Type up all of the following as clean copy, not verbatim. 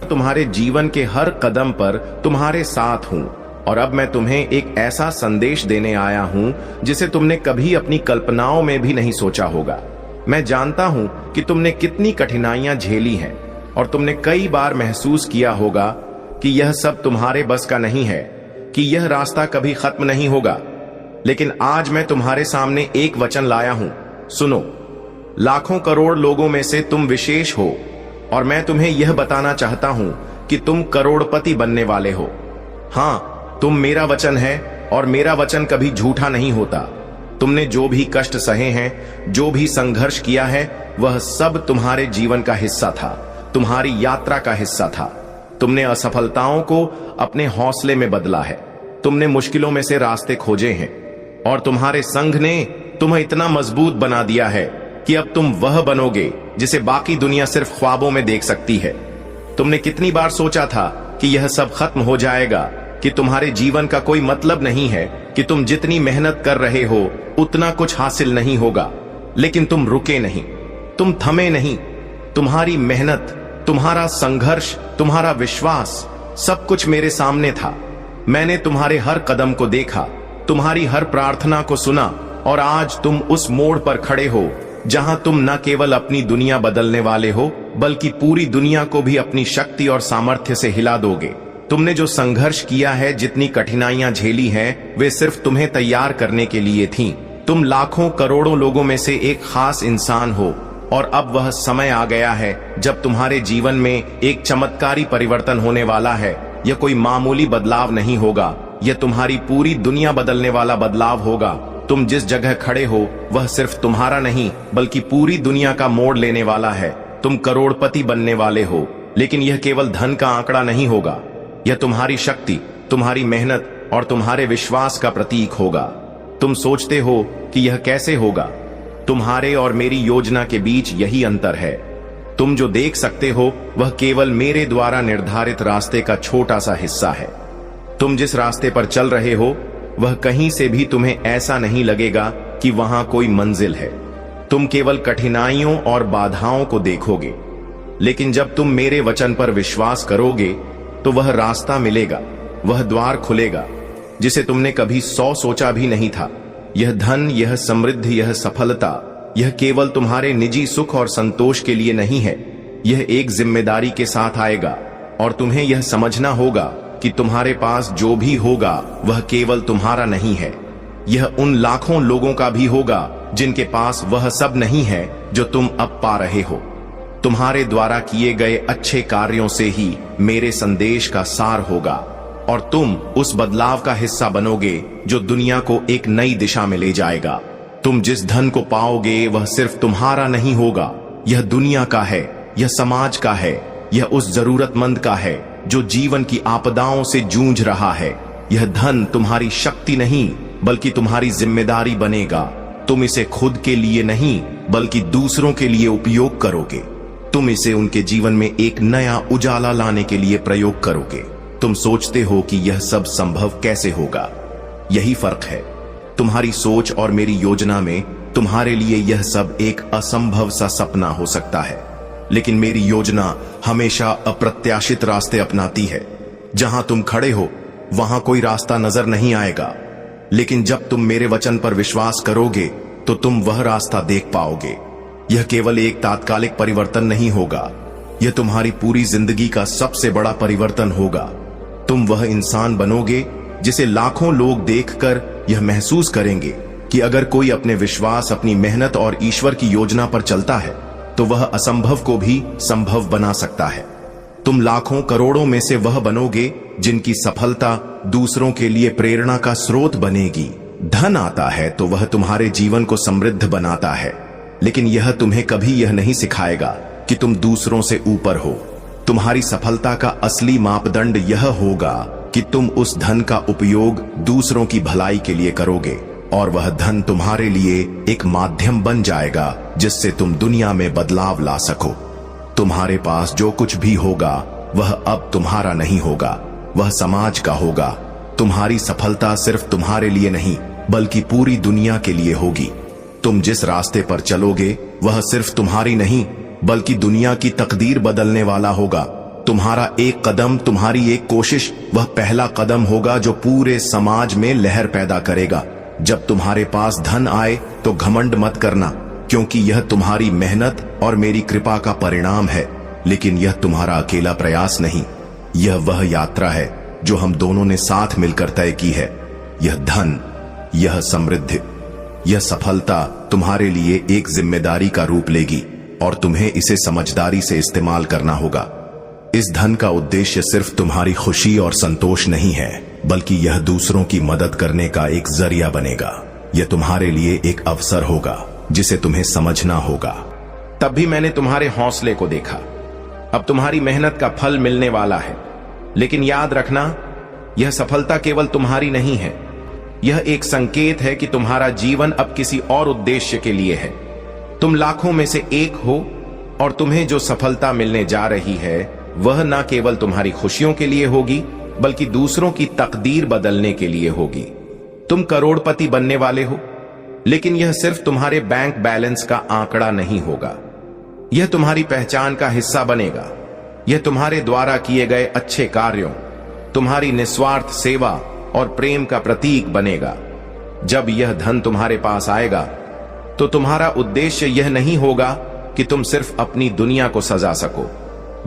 तुम्हारे जीवन के हर कदम पर तुम्हारे साथ हूं और अब मैं तुम्हें एक ऐसा संदेश देने आया हूं जिसे तुमने कभी अपनी कल्पनाओं में भी नहीं सोचा होगा। मैं जानता हूं कि तुमने कितनी कठिनाइयां झेली हैं और तुमने कई बार महसूस किया होगा कि यह सब तुम्हारे बस का नहीं है, कि यह रास्ता कभी खत्म नहीं होगा। लेकिन आज मैं तुम्हारे सामने एक वचन लाया हूं। सुनो, लाखों करोड़ लोगों में से तुम विशेष हो और मैं तुम्हें यह बताना चाहता हूं कि तुम करोड़पति बनने वाले हो। हाँ, तुम मेरा वचन है और मेरा वचन कभी झूठा नहीं होता। तुमने जो भी कष्ट सहे हैं, जो भी संघर्ष किया है, वह सब तुम्हारे जीवन का हिस्सा था, तुम्हारी यात्रा का हिस्सा था। तुमने असफलताओं को अपने हौसले में बदला है, तुमने मुश्किलों में से रास्ते खोजे हैं और तुम्हारे संघ ने तुम्हें इतना मजबूत बना दिया है कि अब तुम वह बनोगे जिसे बाकी दुनिया सिर्फ ख्वाबों में देख सकती है। तुमने कितनी बार सोचा था कि यह सब खत्म हो जाएगा, कि तुम्हारे जीवन का कोई मतलब नहीं है, कि तुम जितनी मेहनत कर रहे हो उतना कुछ हासिल नहीं होगा। लेकिन तुम रुके नहीं, तुम थमे नहीं। तुम्हारी मेहनत, तुम्हारा संघर्ष, तुम्हारा विश्वास, सब कुछ मेरे सामने था। मैंने तुम्हारे हर कदम को देखा, तुम्हारी हर प्रार्थना को सुना और आज तुम उस मोड़ पर खड़े हो जहां तुम न केवल अपनी दुनिया बदलने वाले हो, बल्कि पूरी दुनिया को भी अपनी शक्ति और सामर्थ्य से हिला दोगे। तुमने जो संघर्ष किया है, जितनी कठिनाइयां झेली हैं, वे सिर्फ तुम्हें तैयार करने के लिए थीं। तुम लाखों करोड़ों लोगों में से एक खास इंसान हो और अब वह समय आ गया है जब तुम्हारे जीवन में एक चमत्कारी परिवर्तन होने वाला है। यह कोई मामूली बदलाव नहीं होगा, यह तुम्हारी पूरी दुनिया बदलने वाला बदलाव होगा। तुम जिस जगह खड़े हो वह सिर्फ तुम्हारा नहीं, बल्कि पूरी दुनिया का मोड़ लेने वाला है। तुम करोड़पति बनने वाले हो, लेकिन यह केवल धन का आंकड़ा नहीं होगा। यह तुम्हारी शक्ति, तुम्हारी मेहनत और तुम्हारे विश्वास का प्रतीक होगा। तुम सोचते हो कि यह कैसे होगा? तुम्हारे और मेरी योजना के बीच यही अंतर है। तुम जो देख सकते हो वह केवल मेरे द्वारा निर्धारित रास्ते का छोटा सा हिस्सा है। तुम जिस रास्ते पर चल रहे हो वह कहीं से भी तुम्हें ऐसा नहीं लगेगा कि वहां कोई मंजिल है। तुम केवल कठिनाइयों और बाधाओं को देखोगे, लेकिन जब तुम मेरे वचन पर विश्वास करोगे तो वह रास्ता मिलेगा, वह द्वार खुलेगा जिसे तुमने कभी 100 सोचा भी नहीं था। यह धन, यह समृद्धि, यह सफलता, यह केवल तुम्हारे निजी सुख और संतोष के लिए नहीं है। यह एक जिम्मेदारी के साथ आएगा और तुम्हें यह समझना होगा कि तुम्हारे पास जो भी होगा वह केवल तुम्हारा नहीं है, यह उन लाखों लोगों का भी होगा जिनके पास वह सब नहीं है जो तुम अब पा रहे हो। तुम्हारे द्वारा किए गए अच्छे कार्यों से ही मेरे संदेश का सार होगा और तुम उस बदलाव का हिस्सा बनोगे जो दुनिया को एक नई दिशा में ले जाएगा। तुम जिस धन को पाओगे वह सिर्फ तुम्हारा नहीं होगा, यह दुनिया का है, यह समाज का है, यह उस जरूरतमंद का है जो जीवन की आपदाओं से जूझ रहा है। यह धन तुम्हारी शक्ति नहीं बल्कि तुम्हारी जिम्मेदारी बनेगा। तुम इसे खुद के लिए नहीं बल्कि दूसरों के लिए उपयोग करोगे। तुम इसे उनके जीवन में एक नया उजाला लाने के लिए प्रयोग करोगे। तुम सोचते हो कि यह सब संभव कैसे होगा? यही फर्क है। तुम्हारी सोच और मेरी योजना में तुम्हारे लिए यह सब एक असंभव सा सपना हो सकता है, लेकिन मेरी योजना हमेशा अप्रत्याशित रास्ते अपनाती है। जहां तुम खड़े हो वहां कोई रास्ता नजर नहीं आएगा, लेकिन जब तुम मेरे वचन पर विश्वास करोगे तो तुम वह रास्ता देख पाओगे। यह केवल एक तात्कालिक परिवर्तन नहीं होगा, यह तुम्हारी पूरी जिंदगी का सबसे बड़ा परिवर्तन होगा। तुम वह इंसान बनोगे जिसे लाखों लोग देखकर यह महसूस करेंगे कि अगर कोई अपने विश्वास, अपनी मेहनत और ईश्वर की योजना पर चलता है तो वह असंभव को भी संभव बना सकता है। तुम लाखों करोड़ों में से वह बनोगे जिनकी सफलता दूसरों के लिए प्रेरणा का स्रोत बनेगी। धन आता है तो वह तुम्हारे जीवन को समृद्ध बनाता है, लेकिन यह तुम्हें कभी यह नहीं सिखाएगा कि तुम दूसरों से ऊपर हो। तुम्हारी सफलता का असली मापदंड यह होगा कि तुम उस धन का उपयोग दूसरों की भलाई के लिए करोगे और वह धन तुम्हारे लिए एक माध्यम बन जाएगा जिससे तुम दुनिया में बदलाव ला सको। तुम्हारे पास जो कुछ भी होगा वह अब तुम्हारा नहीं होगा, वह समाज का होगा। तुम्हारी सफलता सिर्फ तुम्हारे लिए नहीं बल्कि पूरी दुनिया के लिए होगी। तुम जिस रास्ते पर चलोगे वह सिर्फ तुम्हारी नहीं बल्कि दुनिया की तकदीर बदलने वाला होगा। तुम्हारा एक कदम, तुम्हारी एक कोशिश, वह पहला कदम होगा जो पूरे समाज में लहर पैदा करेगा। जब तुम्हारे पास धन आए तो घमंड मत करना, क्योंकि यह तुम्हारी मेहनत और मेरी कृपा का परिणाम है। लेकिन यह तुम्हारा अकेला प्रयास नहीं, यह वह यात्रा है जो हम दोनों ने साथ मिलकर तय की है। यह धन, यह समृद्धि, यह सफलता तुम्हारे लिए एक जिम्मेदारी का रूप लेगी और तुम्हें इसे समझदारी से इस्तेमाल करना होगा। इस धन का उद्देश्य सिर्फ तुम्हारी खुशी और संतोष नहीं है, बल्कि यह दूसरों की मदद करने का एक जरिया बनेगा। यह तुम्हारे लिए एक अवसर होगा जिसे तुम्हें समझना होगा। तब भी मैंने तुम्हारे हौसले को देखा। अब तुम्हारी मेहनत का फल मिलने वाला है। लेकिन याद रखना, यह सफलता केवल तुम्हारी नहीं है, यह एक संकेत है कि तुम्हारा जीवन अब किसी और उद्देश्य के लिए है। तुम लाखों में से एक हो और तुम्हें जो सफलता मिलने जा रही है वह न केवल तुम्हारी खुशियों के लिए होगी, बल्कि दूसरों की तकदीर बदलने के लिए होगी। तुम करोड़पति बनने वाले हो, लेकिन यह सिर्फ तुम्हारे बैंक बैलेंस का आंकड़ा नहीं होगा, यह तुम्हारी पहचान का हिस्सा बनेगा। यह तुम्हारे द्वारा किए गए अच्छे कार्यों, तुम्हारी निस्वार्थ सेवा और प्रेम का प्रतीक बनेगा। जब यह धन तुम्हारे पास आएगा तो तुम्हारा उद्देश्य यह नहीं होगा कि तुम सिर्फ अपनी दुनिया को सजा सको,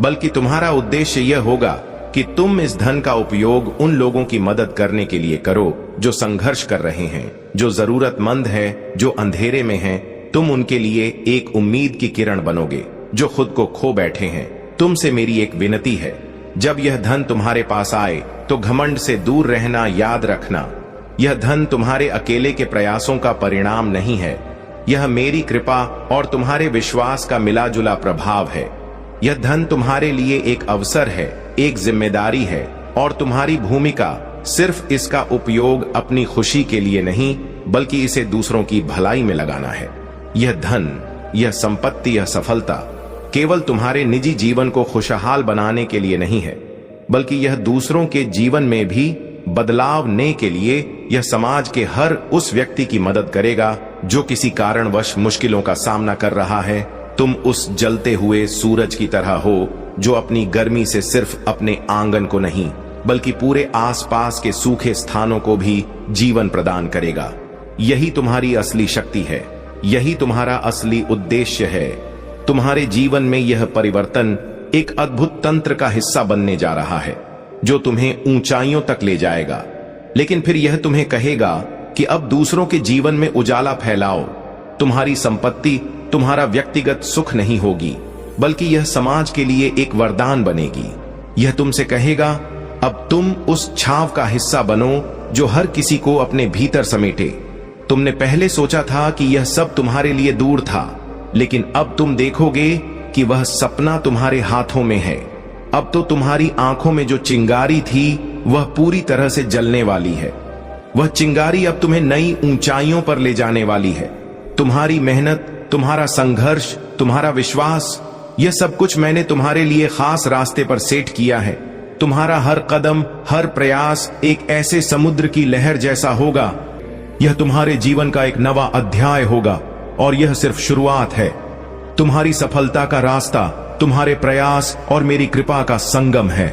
बल्कि तुम्हारा उद्देश्य यह होगा कि तुम इस धन का उपयोग उन लोगों की मदद करने के लिए करो जो संघर्ष कर रहे हैं, जो जरूरतमंद हैं, जो अंधेरे में हैं। तुम उनके लिए एक उम्मीद की किरण बनोगे जो खुद को खो बैठे हैं। तुमसे मेरी एक विनती है, जब यह धन तुम्हारे पास आए तो घमंड से दूर रहना याद रखना। यह धन तुम्हारे अकेले के प्रयासों का परिणाम नहीं है, यह मेरी कृपा और तुम्हारे विश्वास का मिला जुला प्रभाव है। यह धन तुम्हारे लिए एक अवसर है, एक जिम्मेदारी है, और तुम्हारी भूमिका सिर्फ इसका उपयोग अपनी खुशी के लिए नहीं, बल्कि इसे दूसरों की भलाई में लगाना है। यह धन, यह संपत्ति, यह सफलता केवल तुम्हारे निजी जीवन को खुशहाल बनाने के लिए नहीं है, बल्कि यह दूसरों के जीवन में भी बदलाव ने के लिए, यह समाज के हर उस व्यक्ति की मदद करेगा जो किसी कारणवश मुश्किलों का सामना कर रहा है। तुम उस जलते हुए सूरज की तरह हो जो अपनी गर्मी से सिर्फ अपने आंगन को नहीं, बल्कि पूरे आसपास के सूखे स्थानों को भी जीवन प्रदान करेगा। यही तुम्हारी असली शक्ति है, यही तुम्हारा असली उद्देश्य है। तुम्हारे जीवन में यह परिवर्तन एक अद्भुत तंत्र का हिस्सा बनने जा रहा है जो तुम्हें ऊंचाइयों तक ले जाएगा। लेकिन फिर यह तुम्हें कहेगा कि अब दूसरों के जीवन में उजाला फैलाओ। तुम्हारी संपत्ति तुम्हारा व्यक्तिगत सुख नहीं होगी, बल्कि यह समाज के लिए एक वरदान बनेगी। यह तुमसे कहेगा, अब तुम उस छाव का हिस्सा बनो जो हर किसी को अपने भीतर समेटे। तुमने पहले सोचा था कि यह सब तुम्हारे लिए दूर था, लेकिन अब तुम देखोगे कि वह सपना तुम्हारे हाथों में है। अब तो तुम्हारी आंखों में जो चिंगारी थी वह पूरी तरह से जलने वाली है। वह चिंगारी अब तुम्हें नई ऊंचाइयों पर ले जाने वाली है। तुम्हारी मेहनत, तुम्हारा संघर्ष, तुम्हारा विश्वास, यह सब कुछ मैंने तुम्हारे लिए खास रास्ते पर सेट किया है। तुम्हारा हर कदम, हर प्रयास एक ऐसे समुद्र की लहर जैसा होगा। यह तुम्हारे जीवन का एक नवा अध्याय होगा और यह सिर्फ शुरुआत है। तुम्हारी सफलता का रास्ता तुम्हारे प्रयास और मेरी कृपा का संगम है।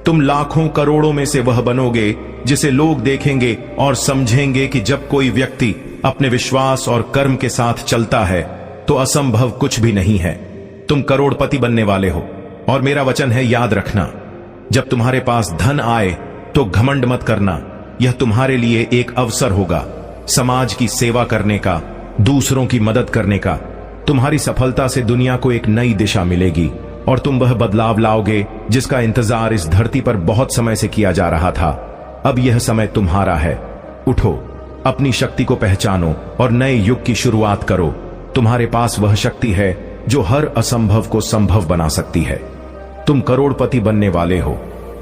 तुम लाखों करोड़ों में से वह बनोगे जिसे लोग देखेंगे और समझेंगे कि जब कोई व्यक्ति अपने विश्वास और कर्म के साथ चलता है तो असंभव कुछ भी नहीं है। तुम करोड़पति बनने वाले हो और मेरा वचन है, याद रखना, जब तुम्हारे पास धन आए तो घमंड मत करना। यह तुम्हारे लिए एक अवसर होगा समाज की सेवा करने का, दूसरों की मदद करने का। तुम्हारी सफलता से दुनिया को एक नई दिशा मिलेगी और तुम वह बदलाव लाओगे जिसका इंतजार इस धरती पर बहुत समय से किया जा रहा था। अब यह समय तुम्हारा है। उठो, अपनी शक्ति को पहचानो और नए युग की शुरुआत करो। तुम्हारे पास वह शक्ति है जो हर असंभव को संभव बना सकती है। तुम करोड़पति बनने वाले हो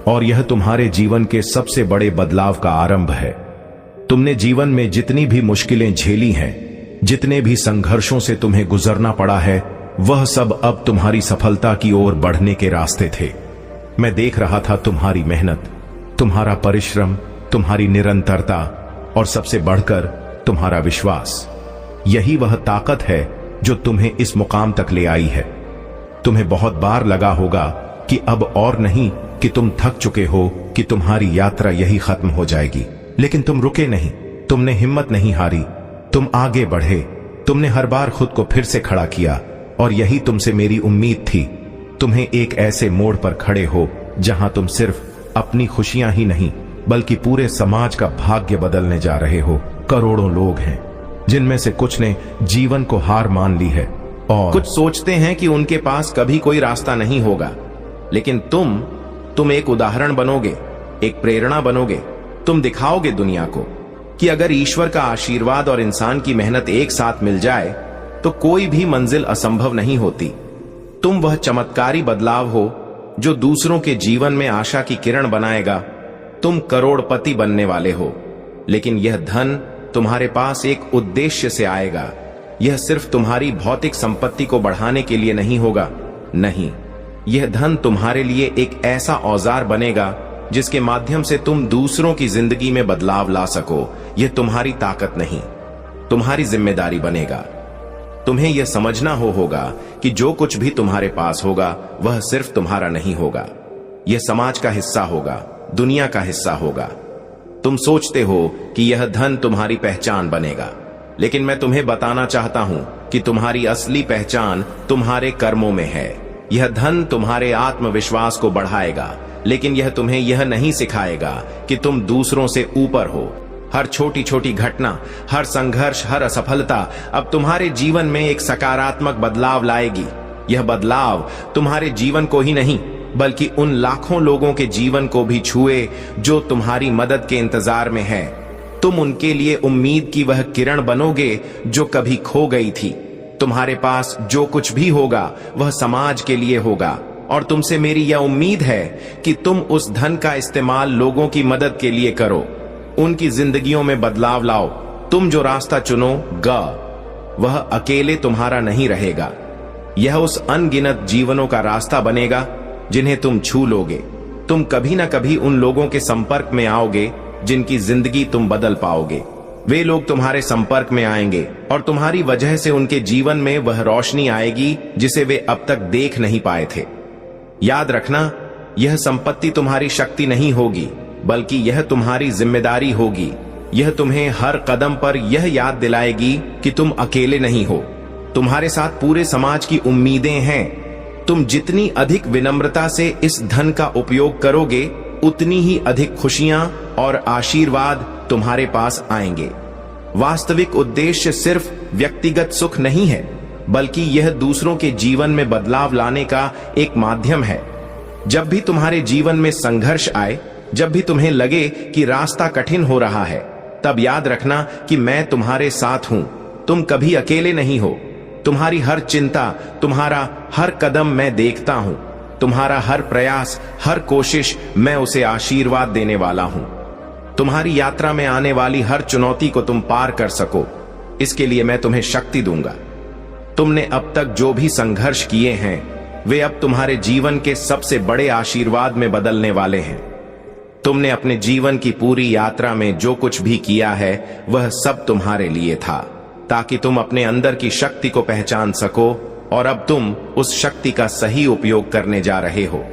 और यह तुम्हारे जीवन के सबसे बड़े बदलाव का आरंभ है। तुमने जीवन में जितनी भी मुश्किलें झेली हैं, जितने भी संघर्षों से तुम्हें गुजरना पड़ा है, वह सब अब तुम्हारी सफलता की ओर बढ़ने के रास्ते थे। मैं देख रहा था तुम्हारी मेहनत, तुम्हारा परिश्रम, तुम्हारी निरंतरता और सबसे बढ़कर तुम्हारा विश्वास। यही वह ताकत है जो तुम्हें इस मुकाम तक ले आई है। तुम्हें बहुत बार लगा होगा कि अब और नहीं कि तुम थक चुके हो, कि तुम्हारी यात्रा यही खत्म हो जाएगी। लेकिन तुम रुके नहीं, तुमने हिम्मत नहीं हारी, तुम आगे बढ़े, तुमने हर बार खुद को फिर से खड़ा किया। और यही तुमसे मेरी उम्मीद थी। तुम्हें एक ऐसे मोड़ पर खड़े हो जहां तुम सिर्फ अपनी खुशियां ही नहीं बल्कि पूरे समाज का भाग्य बदलने जा रहे हो। करोड़ों लोग हैं जिनमें से कुछ ने जीवन को हार मान ली है और कुछ सोचते हैं कि उनके पास कभी कोई रास्ता नहीं होगा। लेकिन तुम एक उदाहरण बनोगे, एक प्रेरणा बनोगे। तुम दिखाओगे दुनिया को कि अगर ईश्वर का आशीर्वाद और इंसान की मेहनत एक साथ मिल जाए तो कोई भी मंजिल असंभव नहीं होती। तुम वह चमत्कारी बदलाव हो जो दूसरों के जीवन में आशा की किरण बनाएगा। तुम करोड़पति बनने वाले हो, लेकिन यह धन तुम्हारे पास एक उद्देश्य से आएगा। यह सिर्फ तुम्हारी भौतिक संपत्ति को बढ़ाने के लिए नहीं होगा। नहीं, यह धन तुम्हारे लिए एक ऐसा औजार बनेगा जिसके माध्यम से तुम दूसरों की जिंदगी में बदलाव ला सको। यह तुम्हारी ताकत नहीं, तुम्हारी जिम्मेदारी बनेगा। तुम्हें यह समझना होगा कि जो कुछ भी तुम्हारे पास होगा वह सिर्फ तुम्हारा नहीं होगा। यह समाज का हिस्सा होगा, दुनिया का हिस्सा होगा। तुम सोचते हो कि यह धन तुम्हारी पहचान बनेगा, लेकिन मैं तुम्हें बताना चाहता हूं कि तुम्हारी असली पहचान तुम्हारे कर्मों में है। यह धन तुम्हारे आत्मविश्वास को बढ़ाएगा, लेकिन यह तुम्हें यह नहीं सिखाएगा कि तुम दूसरों से ऊपर हो। हर छोटी छोटी घटना, हर संघर्ष, हर असफलता अब तुम्हारे जीवन में एक सकारात्मक बदलाव लाएगी। यह बदलाव तुम्हारे जीवन को ही नहीं बल्कि उन लाखों लोगों के जीवन को भी छुए जो तुम्हारी मदद के इंतजार में है। तुम उनके लिए उम्मीद की वह किरण बनोगे जो कभी खो गई थी। तुम्हारे पास जो कुछ भी होगा वह समाज के लिए होगा, और तुमसे मेरी यह उम्मीद है कि तुम उस धन का इस्तेमाल लोगों की मदद के लिए करो, उनकी जिंदगियों में बदलाव लाओ। तुम जो रास्ता चुनोगा वह अकेले तुम्हारा नहीं रहेगा। यह उस अनगिनत जीवनों का रास्ता बनेगा जिन्हें तुम छू लोगे। तुम कभी ना कभी उन लोगों के संपर्क में आओगे जिनकी जिंदगी तुम बदल पाओगे। वे लोग तुम्हारे संपर्क में आएंगे और तुम्हारी वजह से उनके जीवन में वह रोशनी आएगी जिसे वे अब तक देख नहीं पाए थे। याद रखना, यह संपत्ति तुम्हारी शक्ति नहीं होगी बल्कि यह तुम्हारी जिम्मेदारी होगी। यह तुम्हें हर कदम पर यह याद दिलाएगी कि तुम अकेले नहीं हो। तुम्हारे साथ पूरे समाज की उम्मीदें हैं। तुम जितनी अधिक विनम्रता से इस धन का उपयोग करोगे उतनी ही अधिक खुशियां और आशीर्वाद तुम्हारे पास आएंगे। वास्तविक उद्देश्य सिर्फ व्यक्तिगत सुख नहीं है बल्कि यह दूसरों के जीवन में बदलाव लाने का एक माध्यम है। जब भी तुम्हारे जीवन में संघर्ष आए, जब भी तुम्हें लगे कि रास्ता कठिन हो रहा है, तब याद रखना कि मैं तुम्हारे साथ हूं। तुम कभी अकेले नहीं हो। तुम्हारी हर चिंता, तुम्हारा हर कदम मैं देखता हूं। तुम्हारा हर प्रयास, हर कोशिश, मैं उसे आशीर्वाद देने वाला हूं। तुम्हारी यात्रा में आने वाली हर चुनौती को तुम पार कर सको, इसके लिए मैं तुम्हें शक्ति दूंगा। तुमने अब तक जो भी संघर्ष किए हैं वे अब तुम्हारे जीवन के सबसे बड़े आशीर्वाद में बदलने वाले हैं। तुमने अपने जीवन की पूरी यात्रा में जो कुछ भी किया है वह सब तुम्हारे लिए था, ताकि तुम अपने अंदर की शक्ति को पहचान सको, और अब तुम उस शक्ति का सही उपयोग करने जा रहे हो।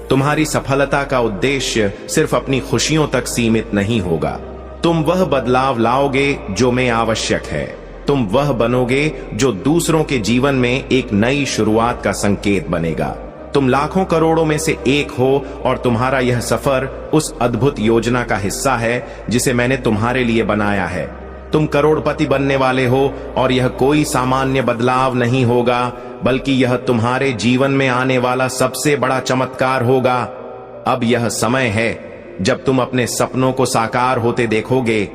तुम्हारी सफलता का उद्देश्य सिर्फ अपनी खुशियों तक सीमित नहीं होगा। तुम वह बदलाव लाओगे जो में आवश्यक है। तुम वह बनोगे जो दूसरों के जीवन में एक नई शुरुआत का संकेत बनेगा। तुम लाखों करोड़ों में से एक हो और तुम्हारा यह सफर उस अद्भुत योजना का हिस्सा है जिसे मैंने तुम्हारे लिए बनाया है। तुम करोड़पति बनने वाले हो और यह कोई सामान्य बदलाव नहीं होगा बल्कि यह तुम्हारे जीवन में आने वाला सबसे बड़ा चमत्कार होगा। अब यह समय है जब तुम अपने सपनों को साकार होते देखोगे।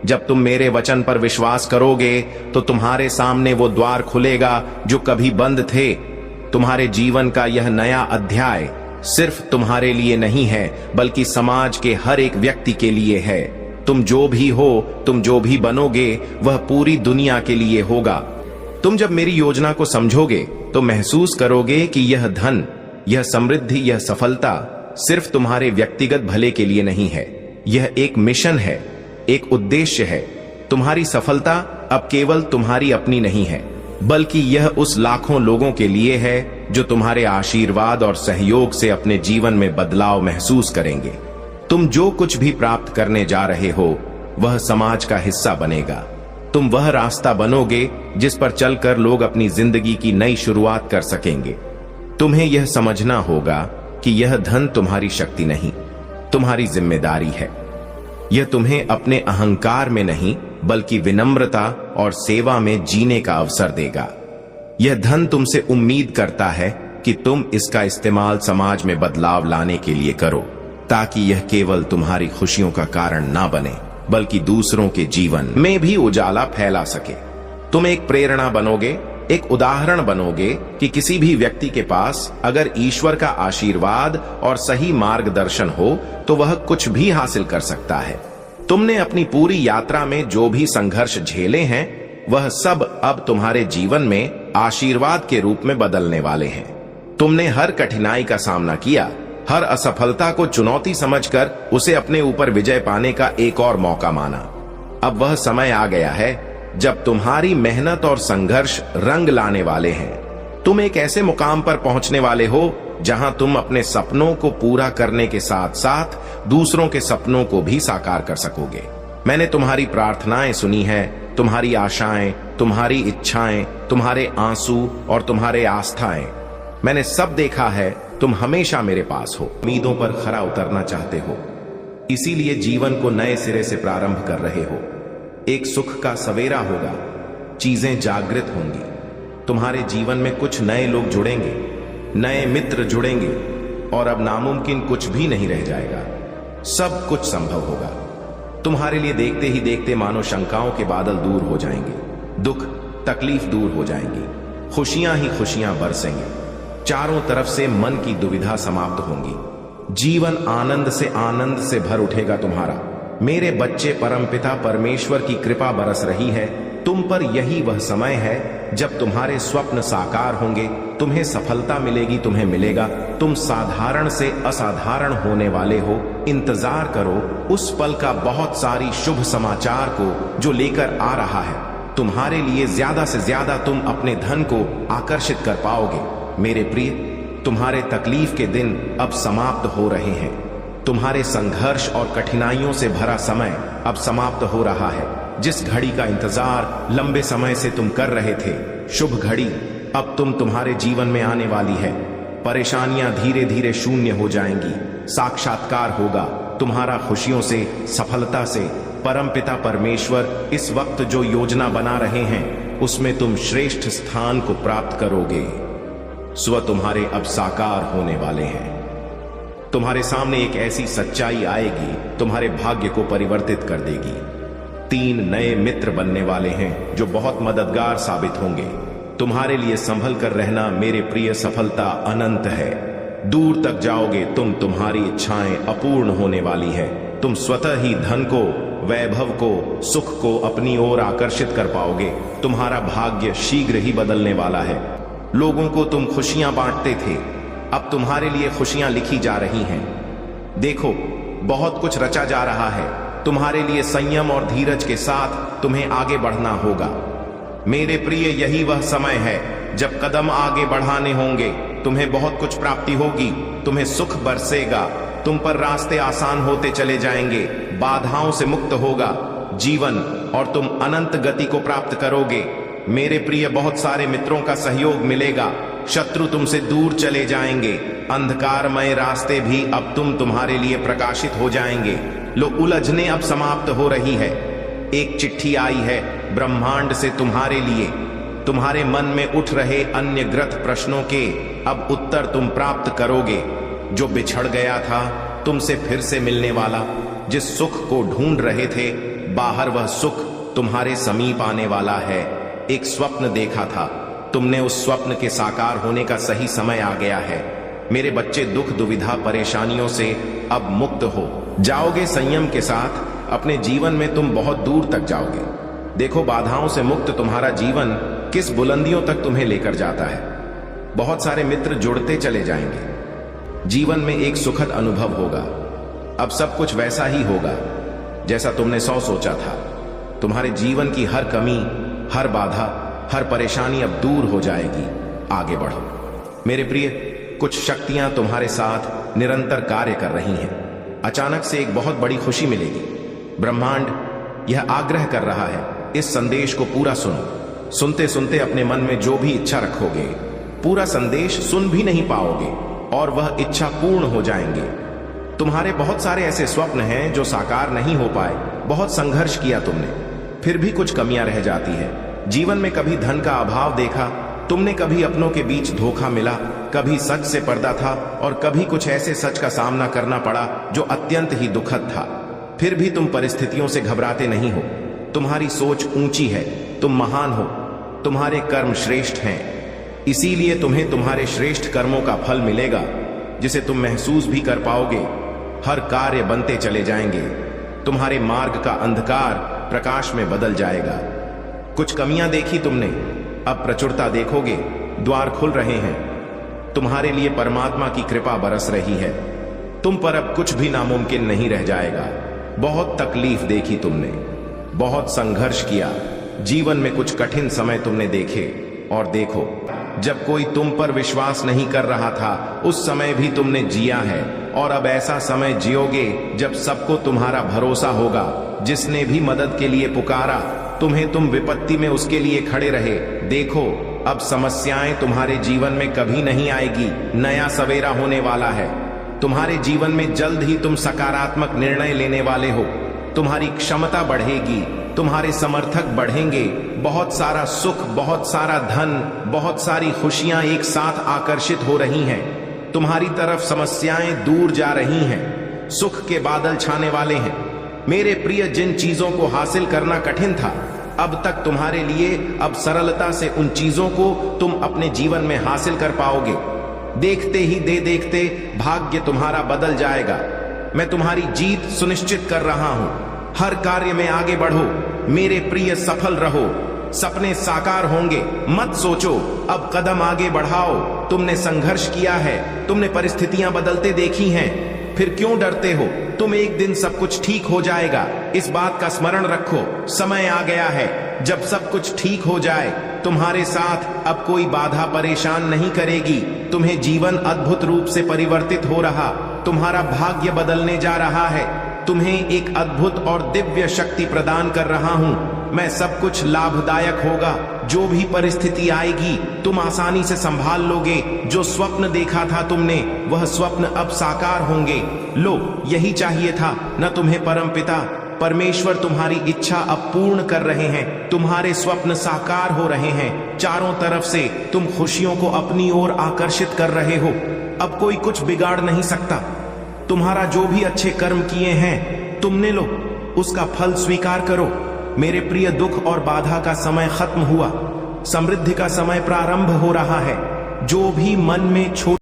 जब तुम मेरे वचन पर विश्वास करोगे तो तुम्हारे सामने वो द्वार खुलेगा जो कभी बंद थे। तुम्हारे जीवन का यह नया अध्याय सिर्फ तुम्हारे लिए नहीं है बल्कि समाज के हर एक व्यक्ति के लिए है। तुम जो भी हो, तुम जो भी बनोगे वह पूरी दुनिया के लिए होगा। तुम जब मेरी योजना को समझोगे तो महसूस करोगे कि यह धन, यह समृद्धि, यह सफलता सिर्फ तुम्हारे व्यक्तिगत भले के लिए नहीं है। यह एक मिशन है, एक उद्देश्य है। तुम्हारी सफलता अब केवल तुम्हारी अपनी नहीं है बल्कि यह उस लाखों लोगों के लिए है जो तुम्हारे आशीर्वाद और सहयोग से अपने जीवन में बदलाव महसूस करेंगे। तुम जो कुछ भी प्राप्त करने जा रहे हो वह समाज का हिस्सा बनेगा। तुम वह रास्ता बनोगे जिस पर चलकर लोग अपनी जिंदगी की नई शुरुआत कर सकेंगे। तुम्हें यह समझना होगा कि यह धन तुम्हारी शक्ति नहीं, तुम्हारी जिम्मेदारी है। यह तुम्हें अपने अहंकार में नहीं बल्कि विनम्रता और सेवा में जीने का अवसर देगा। यह धन तुमसे उम्मीद करता है कि तुम इसका इस्तेमाल समाज में बदलाव लाने के लिए करो, ताकि यह केवल तुम्हारी खुशियों का कारण ना बने बल्कि दूसरों के जीवन में भी उजाला फैला सके। तुम एक प्रेरणा बनोगे, एक उदाहरण बनोगे कि किसी भी व्यक्ति के पास अगर ईश्वर का आशीर्वाद और सही मार्गदर्शन हो तो वह कुछ भी हासिल कर सकता है। तुमने अपनी पूरी यात्रा में जो भी संघर्ष झेले हैं वह सब अब तुम्हारे जीवन में आशीर्वाद के रूप में बदलने वाले हैं। तुमने हर कठिनाई का सामना किया, हर असफलता को चुनौती समझकर उसे अपने ऊपर विजय पाने का एक और मौका माना। अब वह समय आ गया है जब तुम्हारी मेहनत और संघर्ष रंग लाने वाले हैं। तुम एक ऐसे मुकाम पर पहुंचने वाले हो जहां तुम अपने सपनों को पूरा करने के साथ साथ दूसरों के सपनों को भी साकार कर सकोगे। मैंने तुम्हारी प्रार्थनाएं सुनी है, तुम्हारी आशाएं, तुम्हारी इच्छाएं, तुम्हारे आंसू और तुम्हारे आस्थाएं, मैंने सब देखा है। तुम हमेशा मेरे पास हो, उम्मीदों पर खरा उतरना चाहते हो, इसीलिए जीवन को नए सिरे से प्रारंभ कर रहे हो। एक सुख का सवेरा होगा, चीजें जागृत होंगी, तुम्हारे जीवन में कुछ नए लोग जुड़ेंगे, नए मित्र जुड़ेंगे और अब नामुमकिन कुछ भी नहीं रह जाएगा। सब कुछ संभव होगा। तुम्हारे लिए देखते ही देखते मानो शंकाओं के बादल दूर हो जाएंगे, दुख तकलीफ दूर हो जाएंगी, खुशियां ही खुशियां बरसेंगी, चारों तरफ से मन की दुविधा समाप्त होंगी, जीवन आनंद से भर उठेगा तुम्हारा। मेरे बच्चे, परमपिता परमेश्वर की कृपा बरस रही है तुम पर। यही वह समय है जब तुम्हारे स्वप्न साकार होंगे, तुम्हें सफलता मिलेगी, तुम्हें मिलेगा। तुम साधारण से असाधारण होने वाले हो। इंतजार करो उस पल का, बहुत सारी शुभ समाचार को जो लेकर आ रहा है। तुम्हारे लिए ज्यादा से ज्यादा तुम अपने धन को आकर्षित कर पाओगे। मेरे प्रिय, तुम्हारे तकलीफ के दिन अब समाप्त हो रहे हैं। तुम्हारे संघर्ष और कठिनाइयों से भरा समय अब समाप्त हो रहा है। जिस घड़ी का इंतजार लंबे समय से तुम कर रहे थे, शुभ घड़ी अब तुम्हारे जीवन में आने वाली है। परेशानियां धीरे धीरे शून्य हो जाएंगी, साक्षात्कार होगा तुम्हारा खुशियों से, सफलता से। परमपिता परमेश्वर इस वक्त जो योजना बना रहे हैं उसमें तुम श्रेष्ठ स्थान को प्राप्त करोगे। स्व तुम्हारे अब साकार होने वाले हैं। तुम्हारे सामने एक ऐसी सच्चाई आएगी, तुम्हारे भाग्य को परिवर्तित कर देगी। 3 नए मित्र बनने वाले हैं जो बहुत मददगार साबित होंगे। तुम्हारे लिए संभल कर रहना मेरे प्रिय, सफलता अनंत है। दूर तक जाओगे तुम, तुम्हारी इच्छाएं अपूर्ण होने वाली है। तुम स्वतः ही धन को, वैभव को, सुख को अपनी ओर आकर्षित कर पाओगे। तुम्हारा भाग्य शीघ्र ही बदलने वाला है। लोगों को तुम खुशियां बांटते थे, अब तुम्हारे लिए खुशियां लिखी जा रही हैं। देखो, बहुत कुछ रचा जा रहा है। तुम्हारे लिए संयम और धीरज के साथ तुम्हें आगे बढ़ना होगा। मेरे प्रिय, यही वह समय है जब कदम आगे बढ़ाने होंगे। तुम्हें बहुत कुछ प्राप्ति होगी, तुम्हें सुख बरसेगा, तुम पर रास्ते आसान होते चले जाएंगे, बाधाओं से मुक्त होगा जीवन और तुम अनंत गति को प्राप्त करोगे। मेरे प्रिय, बहुत सारे मित्रों का सहयोग मिलेगा, शत्रु तुमसे दूर चले जाएंगे, अंधकारमय रास्ते भी अब तुम्हारे लिए प्रकाशित हो जाएंगे। लो, उलझने अब समाप्त हो रही है। एक चिट्ठी आई है ब्रह्मांड से तुम्हारे लिए। तुम्हारे मन में उठ रहे अन्य ग्रथ प्रश्नों के अब उत्तर तुम प्राप्त करोगे। जो बिछड़ गया था तुमसे फिर से मिलने वाला, जिस सुख को ढूंढ रहे थे बाहर, वह सुख तुम्हारे समीप आने वाला है। एक स्वप्न देखा था तुमने, उस स्वप्न के साकार होने का सही समय आ गया है। मेरे बच्चे, दुख दुविधा परेशानियों से अब मुक्त हो जाओगे। संयम के साथ अपने जीवन में तुम बहुत दूर तक जाओगे। देखो, बाधाओं से मुक्त तुम्हारा जीवन किस बुलंदियों तक तुम्हें लेकर जाता है। बहुत सारे मित्र जुड़ते चले जाएंगे, जीवन में एक सुखद अनुभव होगा। अब सब कुछ वैसा ही होगा जैसा तुमने 100 सोचा था। तुम्हारे जीवन की हर कमी, हर बाधा, हर परेशानी अब दूर हो जाएगी। आगे बढ़ो। मेरे प्रिय, कुछ शक्तियां तुम्हारे साथ निरंतर कार्य कर रही हैं। अचानक से एक बहुत बड़ी खुशी मिलेगी। ब्रह्मांड यह आग्रह कर रहा है, इस संदेश को पूरा सुनो। सुनते सुनते अपने मन में जो भी इच्छा रखोगे, पूरा संदेश सुन भी नहीं पाओगे और वह इच्छा पूर्ण हो जाएंगे। तुम्हारे बहुत सारे ऐसे स्वप्न हैं जो साकार नहीं हो पाए। बहुत संघर्ष किया तुमने, फिर भी कुछ कमियां रह जाती है। जीवन में कभी धन का अभाव देखा तुमने, कभी अपनों के बीच धोखा मिला, कभी सच से पर्दा था और कभी कुछ ऐसे सच का सामना करना पड़ा जो अत्यंत ही दुखद था। फिर भी तुम परिस्थितियों से घबराते नहीं हो। तुम्हारी सोच ऊंची है, तुम महान हो, तुम्हारे कर्म श्रेष्ठ हैं। इसीलिए तुम्हें तुम्हारे श्रेष्ठ कर्मों का फल मिलेगा, जिसे तुम महसूस भी कर पाओगे। हर कार्य बनते चले जाएंगे। तुम्हारे मार्ग का अंधकार प्रकाश में बदल जाएगा। कुछ कमियां देखी तुमने, अब प्रचुरता देखोगे। द्वार खुल रहे हैं। तुम्हारे लिए परमात्मा की कृपा बरस रही है। तुम पर अब कुछ भी नामुमकिन नहीं रह जाएगा। बहुत तकलीफ देखी तुमने, बहुत संघर्ष किया। जीवन में कुछ कठिन समय तुमने देखे और देखो, जब कोई तुम पर विश्वास नहीं कर रहा था, उस समय भी तुमने जिया है। और अब ऐसा समय जियोगे जब सबको तुम्हारा भरोसा होगा। जिसने भी मदद के लिए पुकारा तुम्हें, तुम विपत्ति में उसके लिए खड़े रहे। देखो, अब समस्याएं तुम्हारे जीवन में कभी नहीं आएगी। नया सवेरा होने वाला है। तुम्हारे जीवन में जल्द ही तुम सकारात्मक निर्णय लेने वाले हो। तुम्हारी क्षमता बढ़ेगी, तुम्हारे समर्थक बढ़ेंगे। बहुत सारा सुख, बहुत सारा धन, बहुत सारी खुशियां एक साथ आकर्षित हो रही हैं। तुम्हारी तरफ समस्याएं दूर जा रही हैं। सुख के बादल छाने वाले हैं। मेरे प्रिय, जिन चीजों को हासिल करना कठिन था अब तक तुम्हारे लिए, अब सरलता से उन चीजों को तुम अपने जीवन में हासिल कर पाओगे। देखते ही देखते भाग्य तुम्हारा बदल जाएगा। मैं तुम्हारी जीत सुनिश्चित कर रहा हूं। हर कार्य में आगे बढ़ो मेरे प्रिय, सफल रहो। सपने साकार होंगे, मत सोचो, अब कदम आगे बढ़ाओ। तुमने संघर्ष किया है, तुमने परिस्थितियां बदलते देखी हैं, फिर क्यों डरते हो? तुम एक दिन सब कुछ ठीक हो जाएगा। इस बात का स्मरण रखो। समय आ गया है जब सब कुछ ठीक हो जाए। तुम्हारे साथ अब कोई बाधा परेशान नहीं करेगी। तुम्हें जीवन अद्भुत रूप से परिवर्तित हो रहा, तुम्हारा भाग्य बदलने जा रहा है। तुम्हें एक अद्भुत और दिव्य शक्ति प्रदान कर रहा हूं। मैं सब कुछ लाभदायक होगा। जो भी परिस्थिति आएगी तुम आसानी से संभाल लोगे। जो स्वप्न देखा था तुमने, वह स्वप्न अब साकार होंगे। लो, यही चाहिए था न तुम्हें? परमपिता परमेश्वर तुम्हारी इच्छा अब पूर्ण कर रहे हैं। तुम्हारे स्वप्न साकार हो रहे हैं। चारों तरफ से तुम खुशियों को अपनी ओर आकर्षित कर रहे हो। अब कोई कुछ बिगाड़ नहीं सकता। तुम्हारा जो भी अच्छे कर्म किए हैं तुमने, लो, उसका फल स्वीकार करो। मेरे प्रिय, दुख और बाधा का समय खत्म हुआ। समृद्धि का समय प्रारंभ हो रहा है। जो भी मन में छोटी